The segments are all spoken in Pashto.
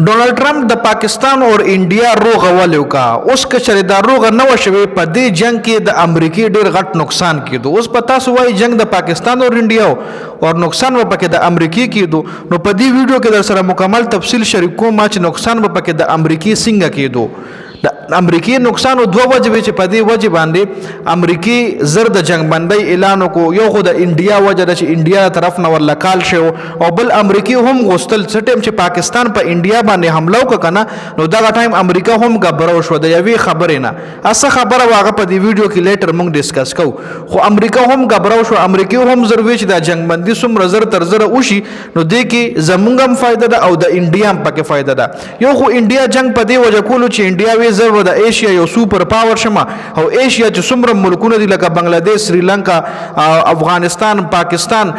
ډونالد ټرمپ د پاکستان او انډیا روغه ولو کا اوس که چېرې دا روغه نه وشوي په دې جنگ کې د امریکای ډېر غټ نقصان کېدو. اوس په تاسو وایي جنگ د پاکستان او انډیا او نقصان به پکې د امریکای کېدو. نو په دې ویډیو کې در سره مکمل تفصیل شریک کوم چې نقصان به پکې د امریکای څنګه کېدو. د امریکای نقصان او دوه وجې چې په دې وجې باندې امریکای زر د جنگ بندۍ اعلان وکړو. یو خو د انډیا وجه ده چې انډیا طرف نه ورله کال شو او بل امریکای هم غوښتل څه ټیم چې پاکستان په انډیا باندې حمله وکړه کنه نو دغه ټایم امریکا هم غبرو شو د یوې خبرې نه. اصل خبره واغه په دې ویډیو کې لیټر موږ ډیسکس کوو. خو امریکا هم غبرو شو. امریکای هم ضروري چې د جنگ بندي څومره زر تر زر وشي نو دې کې زمونږ هم فائدہ ده او د انډیا هم پکې فائدہ ده. یو خو انډیا جنگ په دې وجه کولو چې انډیا وی زر د ایشیا یو سوپر پاور شمه او ایشیا چې څومره ملکونه دي لکه بنگلاديش، سریلانکا، افغانستان، پاکستان،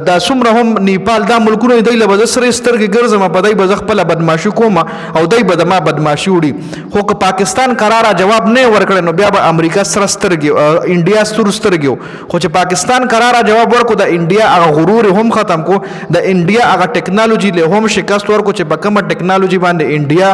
دا څومره هم نیپال، دا ملکونه دی له بده سره سترګې ګرځم په دای به خپل بدمعشي کوم او دای به ما بدمعشي وړي. خو که پاکستان قراره جواب نه ورکړي نو بیا به امریکا سره سترګې انډیا سره سترګې. خو چې پاکستان قراره جواب ورکړو د انډیا هغه غرور هم ختم کو، د انډیا هغه ټیکنالوژي له هم شکست ورکو چې په کومه ټیکنالوژي باندې انډیا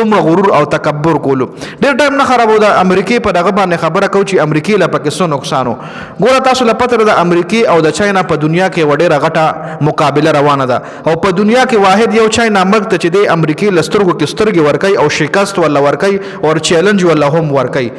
دومره غرور او تکبر کولو. ډېر ټایم نه خرابو د امریکای په دغه باندې خبره کو چې امریکای لا پاکستان نقصانو. ګوره تاسو له پته د امریکای او د چاینا په دنیا کې وړه غټه مقابله روانه ده او په دنیا کې واحد یو چاینا مرګ ته چې د امریکای لسترګو کې سترګې ورکای او شکست ولا ورکای او چیلنج ولا هم ورکای.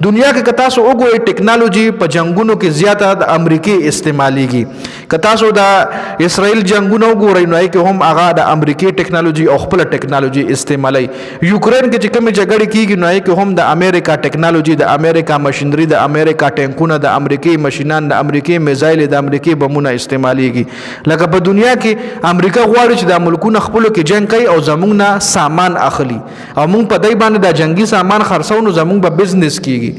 دنیا کې که تاسو وګورئ ټیکنالوژي په جنگونو کې زیاته د امریکای استعماليږي. که تاسو د اسرائیل جنگونو وګورئ نو کې هم هغه د امریکای ټیکنالوژي او خپل ټیکنالوژي استعمالي. یوکرين کې چې کوم جګړه کیږي نو کې هم د امریکا ټیکنالوژي، د امریکا ماشينري، د امریکا ټانکونه، د امریکای ماشينان، د امریکای میزایل، د امریکای بمونه استعماليږي. لکه په دنیا کې امریکا غواړي چې د ملکونو خپلو کې جنگ کوي او زمونږ نه سامان اخلي او موږ په دای باندې د جنگي سامان خرڅو نو زمونږ به بزنس کیږي،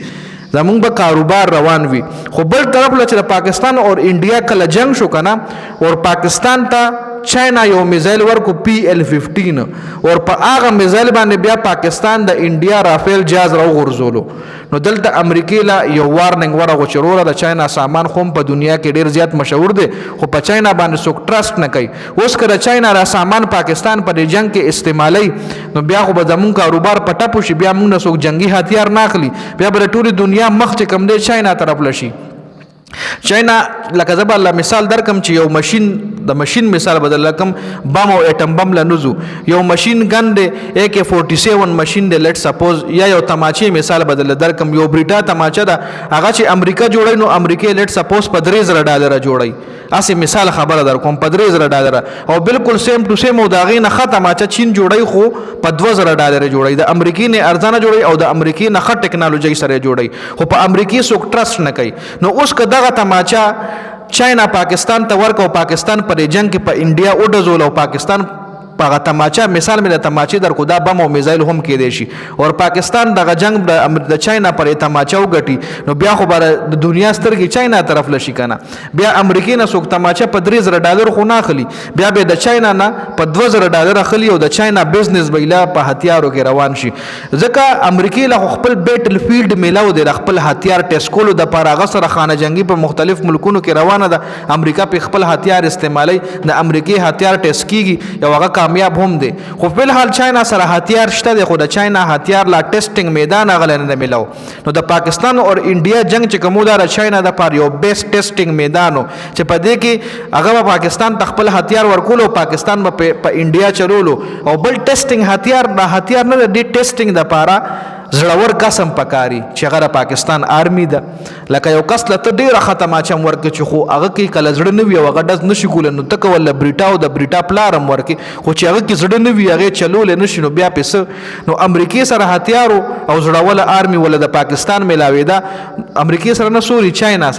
زمونږ به کاروبار روان وي. خو بل طرف له چې پاکستان او انډیا کله جنگ شو کنه او پاکستان ته چاینا یو میزایل ورکو PL-15 او په هغه میزایل باندې بیا پاکستان د انډیا رافیل جهاز راو غورځولو. نو دلته امریکای لا یو وارننګ ورغو چروره د چاینا سامان خو په دنیا کې ډیر زیات مشهور دی خو په چاینا باندې څوک ټرست نه کوي. اوس کله چاینا را سامان پاکستان په جنگ کې استعمالي نو بیا خو به زمون کاروبار پټه پوشي، بیا موږ نه څوک جنگي هتیار نه اخلي، بیا به ټول دنیا مخ چې کم دی چاینا طرف لشي. چاینا لکه زبر الله مثال درکم چې یو ماشين د ماشين مثال بدل لکم بم او اټم بم لنوزو یو ماشين ګن دی AK-47 ماشين دی لیټ سپوز یا یو تماچې مثال بدل درکم یو بریټا تماچه ده هغه چې امریکا جوړي نو امریکا لیټ سپوز په $3,000 جوړي. اسی مثال خبره در کوم په $3,000 او بالکل سیم ټو سیم او داغې نه ختم اچا چین جوړي خو په $2,000 جوړي. د امریکای نه ارزانه جوړي او د امریکای نه خټ ټیکنالوژي سره جوړي خو په امریکای څوک ټرست نه کوي. نو اوس که دغه تماچا چاینا پاکستان ته ورکو پاکستان پر جنگ کې په انډیا وډزول او پاکستان پاغه تماچا مثال مې د تماچې در کو دا بم او میزایل هم کې دی شي او پاکستان دغه جنگ د چاینا پر تماچا وګټي نو بیا خو بر د دنیا سترګې چاینا طرف لشي کنه. بیا امریکای نه څوک تماچا په $3,000 خو نه اخلي، بیا به د چاینا نه په $2,000 اخلي او د چاینا بزنس بیلا په هتیارو کې روان شي. ځکه امریکای له خپل بیټل فیلډ میلاو دی خپل هتیار ټیسټ کولو د پاراغه سره خانه جنگي په مختلف ملکونو کې روانه ده. امریکا په خپل هتیار استعمالي، د امریکای هتیار ټیسټ کیږي یو هغه کامیاب هم دی. خو په حال چاینا سره هتیار شته دی خو د چاینا هتیار لا ټیسټینګ میدان غل نه ملو. نو د پاکستان او انډیا جنگ چې کومه د چاینا د پر یو بیس ټیسټینګ میدانو چې په دې کې هغه پاکستان تخپل هتیار ورکول او پاکستان په انډیا چلولو او بل ټیسټینګ هتیار د هتیار نه د ټیسټینګ د پاره زړور قسم پکاري چې هغه پاکستان آرمی ده. لکه یو کس لته ډیره ختمه چم ورکه چې خو هغه کې کله زړه نه وي او هغه دز نشي کول نو تک ول بریټا او د بریټا پلارم ورکه خو چې هغه کې زړه نه وي هغه چلول نه شي نو بیا پیسه نو امریکای سره هتیارو او زړول آرمی ول د پاکستان ملاوي ده. امریکای سره نه سوري چاینا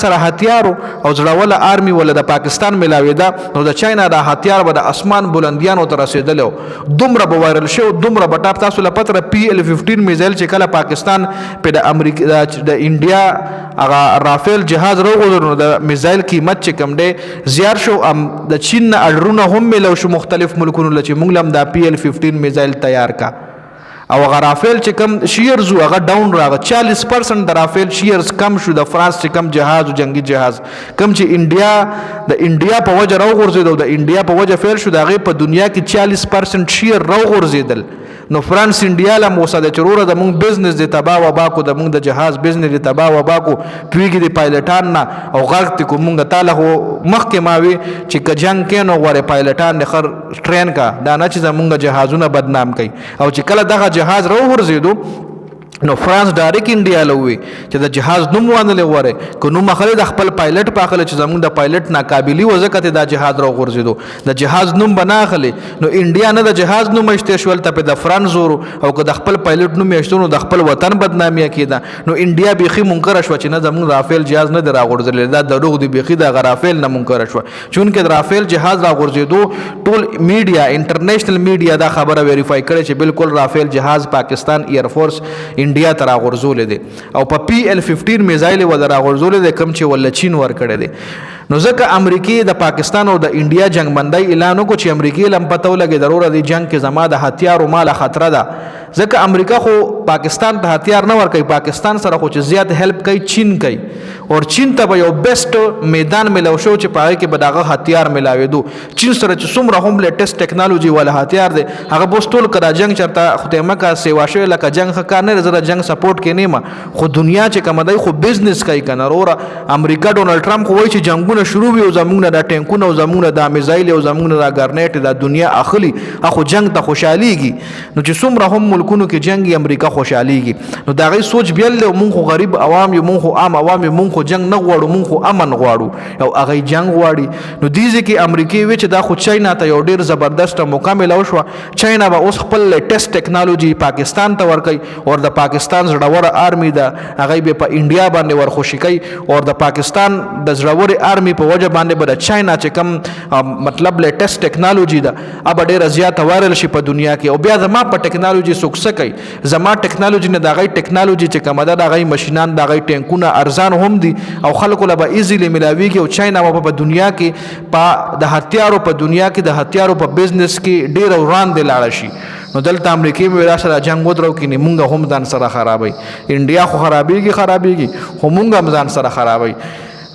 سره هتیارو او زړول آرمی ول د پاکستان ملاوي ده. نو د چاینا د هتیار به د اسمان بلندیانو ته رسیدلو دومره به وایرل شو دومره به تاسو لپاره PL-15 میزایل چې کله پاکستان په د امریکا د انډیا هغه رافیل جهاز راغورځول د میزایل قیمت چې کم دی زیات شو. د چین اډرونه هم ملو شو مختلف ملکونو چې موږ لم د PL-15 میزایل تیار کا او هغه رافیل چې کم شیرز هغه ډاون راغی 40% د رافیل شیرز کم شو د فرانس چې کم جهاز او جنگي جهاز کم چې انډیا په وجه راو غورځیدو د انډیا په وجه فیل شو د هغې په دنیا کې 40% شیر راو غورځېدل نو فرانس انډیا له موساده چروره د مونږ بزنس دی تباه وبا کو د مونږ د جهاز بزنس دی تباه وبا کو پوهېږي د پایلټان نه او غږ تی کو مونږ تاله خو مخکې ما وي چې که جنګ کې نو غواړې پایلټان د خر ټرین کا دا نه چې زمونږ جهازونه بدنام کوي او چې کله دغه جهاز راوغورځېدو نو فرانس ډایرک انډیا له وی چې د جهاز نوم وانه غوړې کو نوم خلک د خپل پایلټ پاخله چې زمونږ د پایلټ ناقابلی وځکه د جهاز را غورځیدو د جهاز نوم بناخله نو انډیا نه د جهاز نوم اشته شول ته په د فرانس زور او که د خپل پایلټ نوم اشتونو د خپل وطن بدنامي کیده نو انډیا بيخي منکر شو چې نه زمونږ رافیل جهاز نه را غورځول دا دروغ دی بيخي د رافیل نه منکر شو چون کې رافیل جهاز را غورځیدو ټول میډیا انټرنیشنل میډیا دا خبره ویریفای کړي چې بالکل رافیل جهاز پاکستان ایر فورس انډیا ته راغورځولې دي او په PL-15 میزایل ول راغورځولې دي کم چې ول چین ور کړی دي نو ځکه امریکای د پاکستان او د انډیا جنگ بندۍ اعلان وکړ چې امریکای لم پته ولګي ضروره دي جنگ کې زما د هتیار او مال خطر ده ځکه امریکا خو پاکستان ته هتیار نه ور کوي پاکستان سره خو چې زیات هیلپ کوي چین کوي او چین ته به یو بیسټ میدان ملو شو چې پاره کې به دغه هتیار ملاوي دو چین سره چې څومره هم لیټیسټ ټیکنالوژي ولا هتیار دي هغه بوستول کړه جنگ چرته خدایمه کا سیوا شوی لکه جنگ ښه کار نه زره جنگ سپورټ کې نه ما خو دنیا چې کوم دی خو بزنس کوي کنه وروره امریکا ډونالد ټرمپ خو وایي چې جنگونه شروع وي او زمونږ د ټینکونو او زمونږ د میزایل او زمونږ د ګرنیټ د دنیا اخلي اخو جنگ ته خوشحاليږي نو چې څومره هم ملکونو کې جنگ امریکا خوشحاليږي نو دا غي سوچ بیل له مونږ غریب عوام یو مونږ عام عوام مونږ جنگ نه غواړو مونږ امن غواړو او هغه جنگ غواړي نو دیږي کې امریکای وچ دا خو چاینا ته یو ډیر زبردست مکمل او شو چاینا به اوس خپل لیټیسټ ټیکنالوژي پاکستان ته ورکي او د پاکستان زړور آرمي دا هغه به په انډیا باندې ورخوشي کوي او د پاکستان د زړور آرمي په وجه باندې به د چاینا چې کم مطلب لیټیسټ ټیکنالوژي دا اب ډیر زیات وایرل شي په دنیا کې او بیا زما په ټیکنالوژي سوکسه کوي زما ټیکنالوژي نه دا غي ټیکنالوژي چې کومه ده دا غي ماشينان دا غي ټینکونه ارزان هم دي او خلکو له به ایزیلی ملاويږي او چاینا په دنیا کې په د هتیارو په دنیا کې د هتیارو په بزنس کې ډیر وړاندې لاړ شي نو دلته امریکای مې راشه جنگ ودرو کې نه مونږ هم ځان سره خرابوي انډیا خو خرابيږي خو مونږ هم ځان سره خرابوي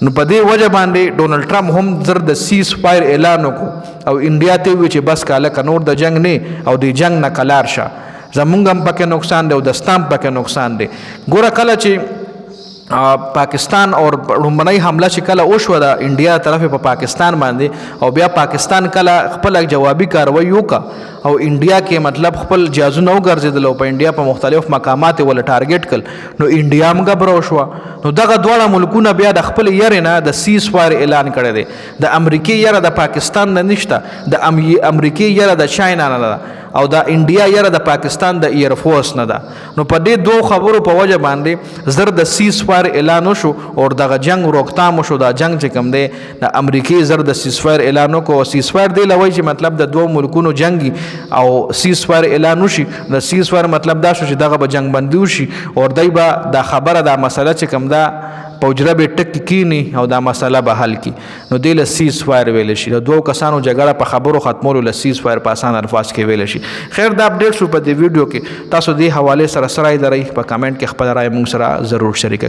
نو په دې وجه باندې ډونالد ټرمپ هم زر د سیز فایر اعلان وکړ او انډیا ته وی چې بس کاله کنور د جنگ نه او د جنگ نه کلار شه زمونږ هم پکې نقصان دی او د ستام پکې نقصان دی ګوره کله چې پاکستان اور لومړنۍ حمله چې کله وشوه د انډیا طرف په پاکستان باندې او بیا پاکستان کله خپل جوابي کاروي وکړه او انډیا کې مطلب خپل جازونه وګرځیدل او په انډیا په مختلف مقامات ول ټارګټ کړ نو انډیا هم غبرو شو نو دغه دواړه ملکونه بیا د خپل یاره نه د سیز فایر اعلان کړی دی د امریکای یاره د پاکستان نه نشته د امریکای یاره د چاینا نه ده او د انډیا یاره د پاکستان د ایر فورس نه ده نو په دې دوه خبرو په وجه باندې زر د سیز فایر اعلان وشو او دغه جنگ روکتام شو دا جنگ چې کوم دی د امریکای زر د سیز فایر اعلان وکړو سیز فایر دی لوي چې مطلب د دوه ملکونو جنگي او سیز فایر اعلان وشي د سیز فایر مطلب دا شو چې دغه به جنگ بندي وشي او دای به دا خبره دا مسله چې کوم دا پوجره به ټک کینی او دا مسله به حل کی نو د سیز فایر ویل شي د دوه کسانو جګړه په خبرو ختمولو ل سیز فایر په آسان الفاظ کې ویل شي خیر دا اپډیټ شو په دې ویډیو کې تاسو دې حواله سره درای په کمنټ کې خپل رائے مونږ سره ضرور شریک